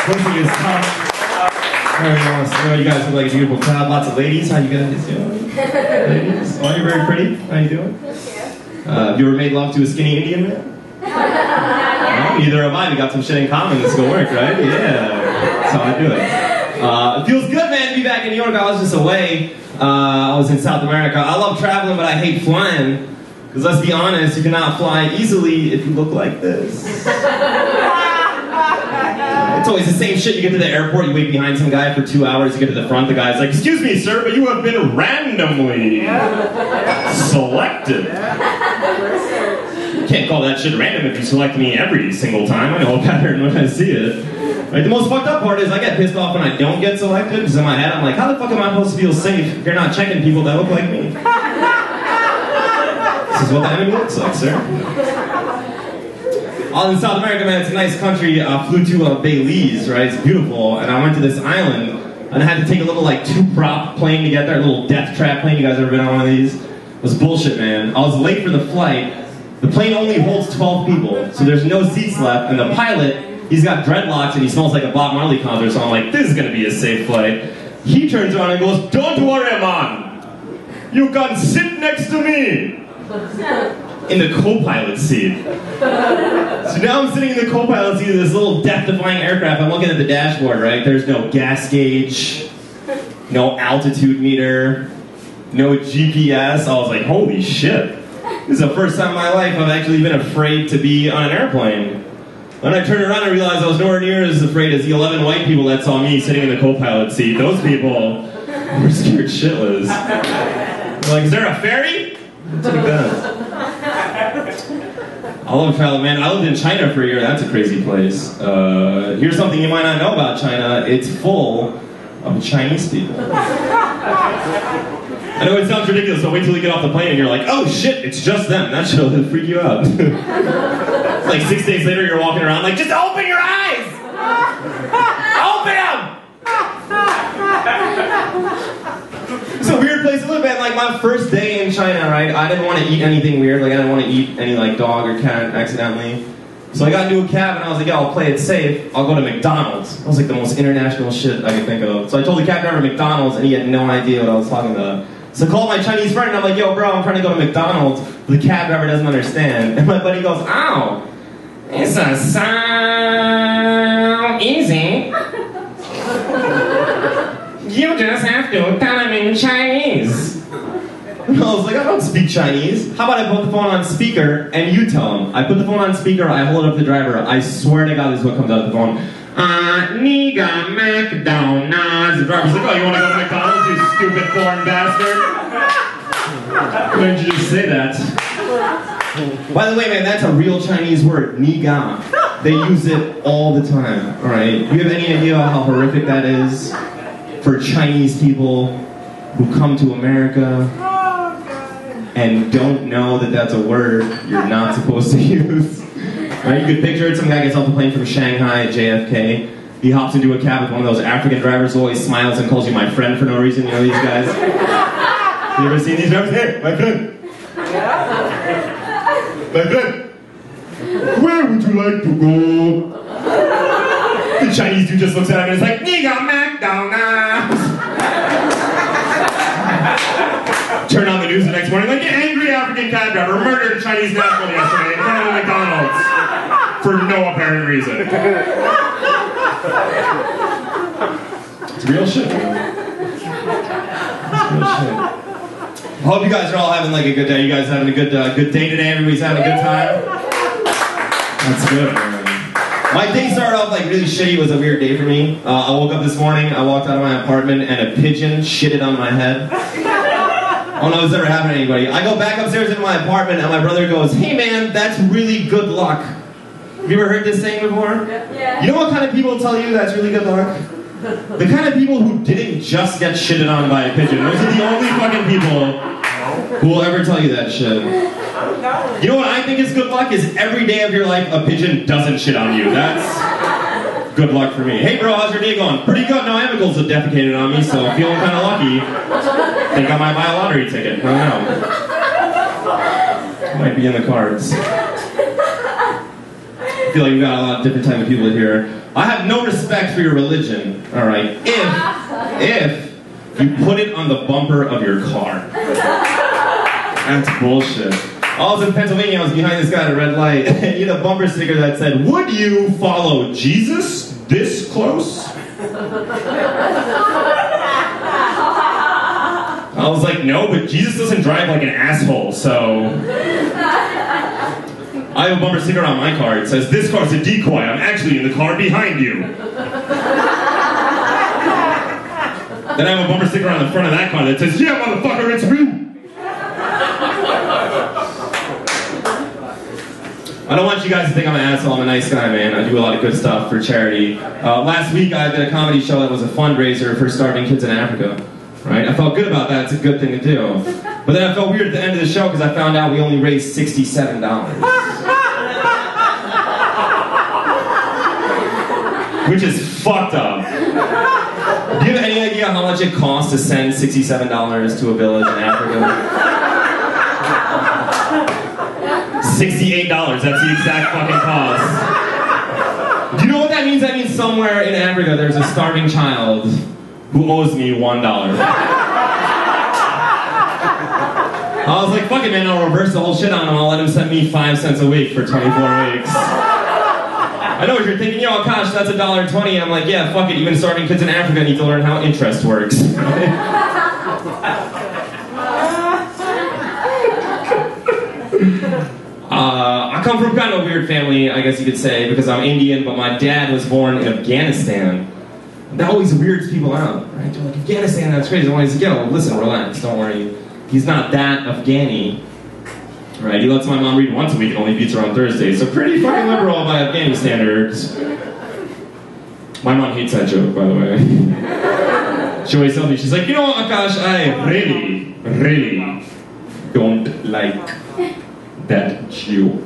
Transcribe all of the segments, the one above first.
Hosting is tough. Very nice. You guys look like a beautiful crowd. Lots of ladies. How you guys doing? Ladies? Oh, you're very pretty. How you doing? Have you ever made love to a skinny Indian man? No, neither have I. We got some shit in common. This will work, right? Yeah. That's how I do it. It feels good, man, to be back in New York. I was just away. I was in South America. I love traveling, but I hate flying. Because let's be honest, you cannot fly easily if you look like this. It's always the same shit. You get to the airport, you wait behind some guy for 2 hours, you get to the front, the guy's like, "Excuse me, sir, but you have been randomly selected." You can't call that shit random if you select me every single time. I know a pattern when I see it. Right? The most fucked up part is I get pissed off when I don't get selected, because in my head I'm like, how the fuck am I supposed to feel safe if you're not checking people that look like me? This is what the enemy looks like, sir. I was in South America, man. It's a nice country. I flew to Belize, right? It's beautiful. And I went to this island, and I had to take a little, like, 2-prop plane to get there. A little death trap plane. You guys ever been on one of these? It was bullshit, man. I was late for the flight. The plane only holds 12 people, so there's no seats left. And the pilot, he's got dreadlocks, and he smells like a Bob Marley concert. So I'm like, this is going to be a safe flight. He turns around and goes, "Don't worry, man. You can sit next to me." In the co-pilot seat. So now I'm sitting in the co-pilot seat of this little death-defying aircraft. I'm looking at the dashboard, right? There's no gas gauge, no altitude meter, no GPS. I was like, holy shit. This is the first time in my life I've actually been afraid to be on an airplane. When I turned around, I realized I was nowhere near as afraid as the 11 white people that saw me sitting in the co-pilot seat. Those people were scared shitless. They're like, is there a ferry? Take that. I love traveling, man. I lived in China for a year. That's a crazy place. Here's something you might not know about China. It's full of Chinese people. I know it sounds ridiculous, but wait till you get off the plane and you're like, oh shit, it's just them. That shit will freak you out. It's like 6 days later, you're walking around like, just open your eyes! Open them! It's a weird place to live, man. Like, my first day in China, right, I didn't want to eat anything weird. Like, I didn't want to eat any, like, dog or cat accidentally. So I got into a cab, and I was like, yeah, I'll play it safe. I'll go to McDonald's. That was, like, the most international shit I could think of. So I told the cab driver McDonald's, and he had no idea what I was talking about. So I called my Chinese friend, and I'm like, yo, bro, I'm trying to go to McDonald's. But the cab driver doesn't understand. And my buddy goes, ow, it's so easy. You just have to tell him in Chinese. And I was like, I don't speak Chinese. How about I put the phone on speaker and you tell him? I put the phone on speaker, I hold it up to the driver. I swear to God this is what comes out of the phone. Nigga McDonald's. The driver's like, oh, you want to go to McDonald's, you stupid foreign bastard? Why didn't you just say that? By the way, man, that's a real Chinese word, niga. They use it all the time, alright? Do you have any idea how horrific that is for Chinese people who come to America and don't know that that's a word you're not supposed to use? Right? You could picture it, some guy gets off the plane from Shanghai at JFK. He hops into a cab with one of those African drivers who always smiles and calls you my friend for no reason. You know these guys? You ever seen these drivers? Hey, my friend! My friend! Where would you like to go? The Chinese dude just looks at him and is like, Nigga McDonald's! Turn on the news the next morning, like, an angry African cab driver murdered a Chinese national yesterday in front of a McDonald's for no apparent reason. It's real shit, man. It's real shit. I hope you guys are all having like a good day. You guys having a good day today? Everybody's having a good time? That's good, man. My day started off like really shitty. It was a weird day for me. I woke up this morning, I walked out of my apartment, and a pigeon shitted on my head. I don't know if this ever happened to anybody. I go back upstairs into my apartment, and my brother goes, hey man, that's really good luck. Have you ever heard this saying before? Yeah. You know what kind of people tell you that's really good luck? The kind of people who didn't just get shitted on by a pigeon. Those are the only fucking people who will ever tell you that shit. You know what I think is good luck? Is every day of your life a pigeon doesn't shit on you. That's good luck for me. Hey bro, how's your day going? Pretty good. No amicals have defecated on me, so feeling kind of lucky. Think I might buy a lottery ticket. I don't know. Might be in the cards. feel like we got a lot of different type of people here. I have no respect for your religion, all right? If you put it on the bumper of your car. That's bullshit. I was in Pennsylvania, I was behind this guy at a red light, and he had a bumper sticker that said, "Would you follow Jesus this close?" I was like, no, but Jesus doesn't drive like an asshole, so... I have a bumper sticker on my car. It says, "This car's a decoy. I'm actually in the car behind you." Then I have a bumper sticker on the front of that car that says, "Yeah, motherfucker, it's me." I don't want you guys to think I'm an asshole. I'm a nice guy, man. I do a lot of good stuff for charity. Last week I did a comedy show that was a fundraiser for starving kids in Africa. Right? I felt good about that. It's a good thing to do. But then I felt weird at the end of the show because I found out we only raised $67. Which is fucked up. Do you have any idea how much it costs to send $67 to a village in Africa? $68, that's the exact fucking cost. Do you know what that means? That means somewhere in Africa there's a starving child who owes me $1. I was like, fuck it, man, I'll reverse the whole shit on him. I'll let him send me 5 cents a week for 24 weeks. I know what you're thinking, yo, Akash, that's $1.20. I'm like, yeah, fuck it, even starving kids in Africa need to learn how interest works. I come from kind of a weird family, I guess you could say, because I'm Indian, but my dad was born in Afghanistan. That always weirds people out, right? They're like, Afghanistan, that's crazy. I'm always like, yo, listen, relax, don't worry. He's not that Afghani, right? He lets my mom read once a week and only beats her on Thursdays, so pretty fucking liberal by Afghani standards. My mom hates that joke, by the way. She always tells me, she's like, you know, Akash, I really don't like that joke.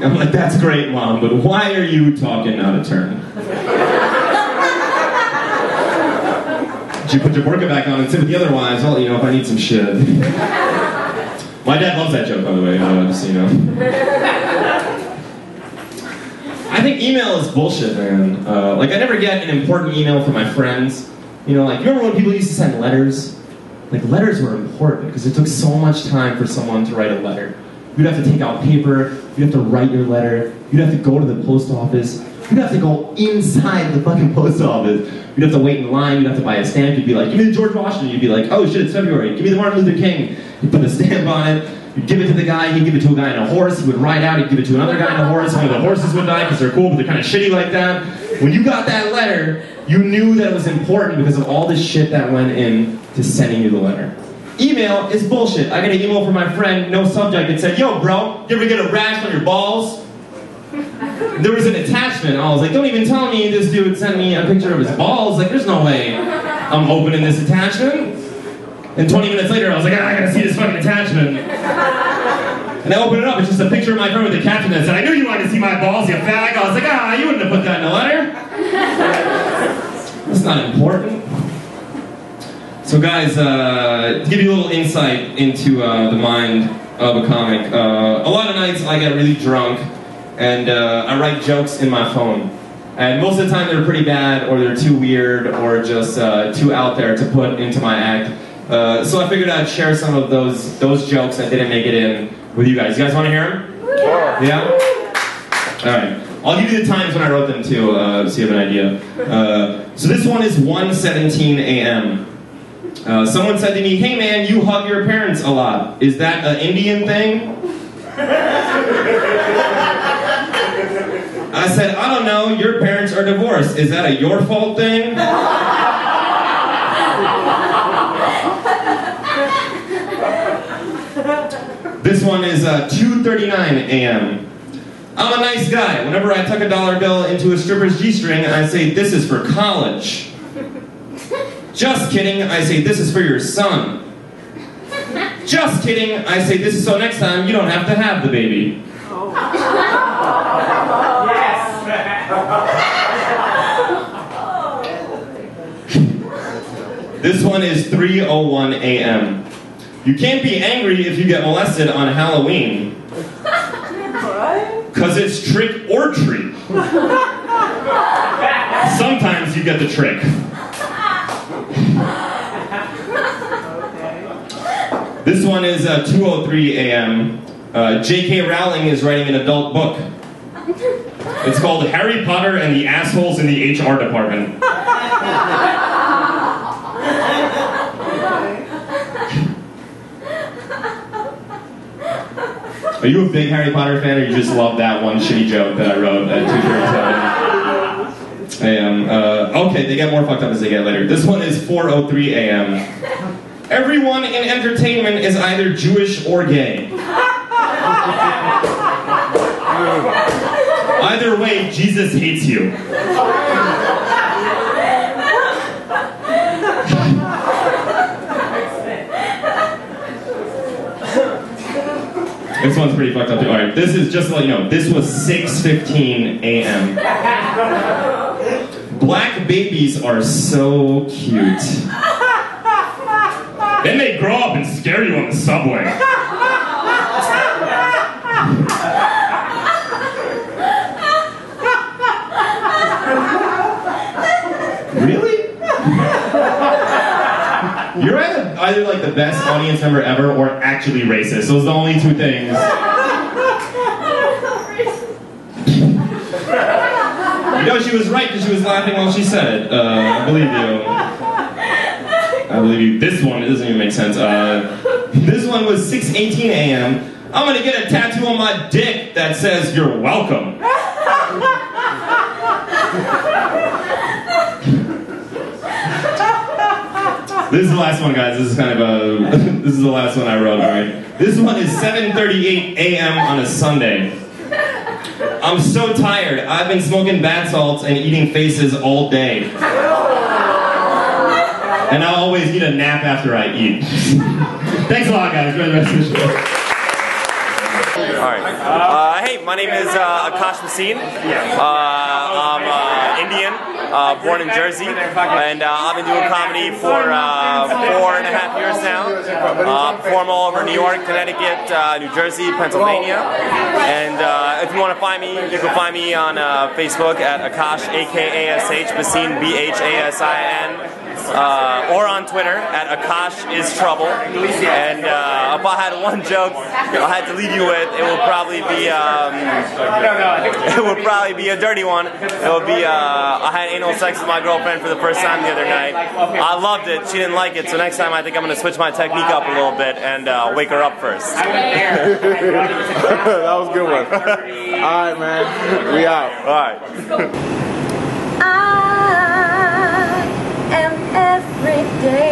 I'm like, that's great, Mom, but why are you talking out of turn? Did you put your burqa back on and sit with the other wives? Well, you know, if I need some shit. My dad loves that joke, by the way, just so you know. I think email is bullshit, man. Like, I never get an important email from my friends. You know, like, you remember when people used to send letters? Like, letters were important because it took so much time for someone to write a letter. You'd have to take out paper, you'd have to write your letter, you'd have to go to the post office, you'd have to go inside the fucking post office, you'd have to wait in line, you'd have to buy a stamp, you'd be like, give me the George Washington, you'd be like, oh shit, it's February, give me the Martin Luther King, you'd put the stamp on it, you'd give it to the guy, he'd give it to a guy on a horse, he would ride out, he'd give it to another guy on a horse, one of the horses would die because they're cool, but they're kind of shitty like that. When you got that letter, you knew that it was important because of all the shit that went in to sending you the letter. Email is bullshit. I got an email from my friend, no subject, it said, yo bro, you ever get a rash on your balls? There was an attachment. I was like, don't even tell me this dude sent me a picture of his balls. Like, there's no way I'm opening this attachment. And 20 minutes later, I was like, I gotta see this fucking attachment. And I opened it up, it's just a picture of my friend with the caption that said, I knew you wanted to see my balls, you fag. I was like, you wouldn't have put that in a letter. That's not important. So guys, to give you a little insight into the mind of a comic, a lot of nights I get really drunk and I write jokes in my phone. And most of the time they're pretty bad or they're too weird or just too out there to put into my act. So I figured I'd share some of those jokes that didn't make it in with you guys. You guys want to hear them? Yeah? Alright. I'll give you the times when I wrote them too, so you have an idea. So this one is 1:17 a.m. Someone said to me, hey man, you hug your parents a lot. Is that an Indian thing? I said, I don't know, your parents are divorced. Is that a your fault thing? This one is 2:39 a.m. I'm a nice guy. Whenever I tuck a dollar bill into a stripper's G-string, I say, this is for college. Just kidding, I say, this is for your son. Just kidding, I say, this is so next time you don't have to have the baby. This one is 3:01 a.m. You can't be angry if you get molested on Halloween. What? Because it's trick or treat. Sometimes you get the trick. This one is 2:03 a.m. J.K. Rowling is writing an adult book. It's called Harry Potter and the Assholes in the HR Department. Are you a big Harry Potter fan, or you just love that one shitty joke that I wrote at 2:37? I am. Okay, they get more fucked up as they get later. This one is 4:03 a.m. Everyone in entertainment is either Jewish or gay. Either way, Jesus hates you. This one's pretty fucked up too. Alright, this is just to let you know, this was 6:15 a.m. Black babies are so cute. Then they grow up and scare you on the subway. Really? You're either like the best audience member ever or actually racist. Those are the only two things. You know, she was right because she was laughing while she said it. I believe you. I believe you. This one, it doesn't even make sense. This one was 6:18 a.m. I'm gonna get a tattoo on my dick that says, "You're welcome." This is the last one, guys. This is kind of a... This is the last one I wrote, alright? This one is 7:38 a.m. on a Sunday. I'm so tired. I've been smoking bath salts and eating faces all day. And I always need a nap after I eat. Thanks a lot, guys. Enjoy the rest of the show. Alright. Hey, my name is Akash Bhasin. I'm Indian, born in Jersey, and I've been doing comedy for 4.5 years now. Perform all over New York, Connecticut, New Jersey, Pennsylvania. And if you want to find me, you can find me on Facebook at Akash, A-K-A-S-H, Bhasin, B-H-A-S-I-N. Or on Twitter at Akash is Trouble. And if I had one joke I had to leave you with, it would probably be a dirty one. It would be I had anal sex with my girlfriend for the first time the other night. I loved it. She didn't like it. So next time I think I'm going to switch my technique up a little bit and wake her up first. That was a good one. Alright, man. We out. Alright. Every day.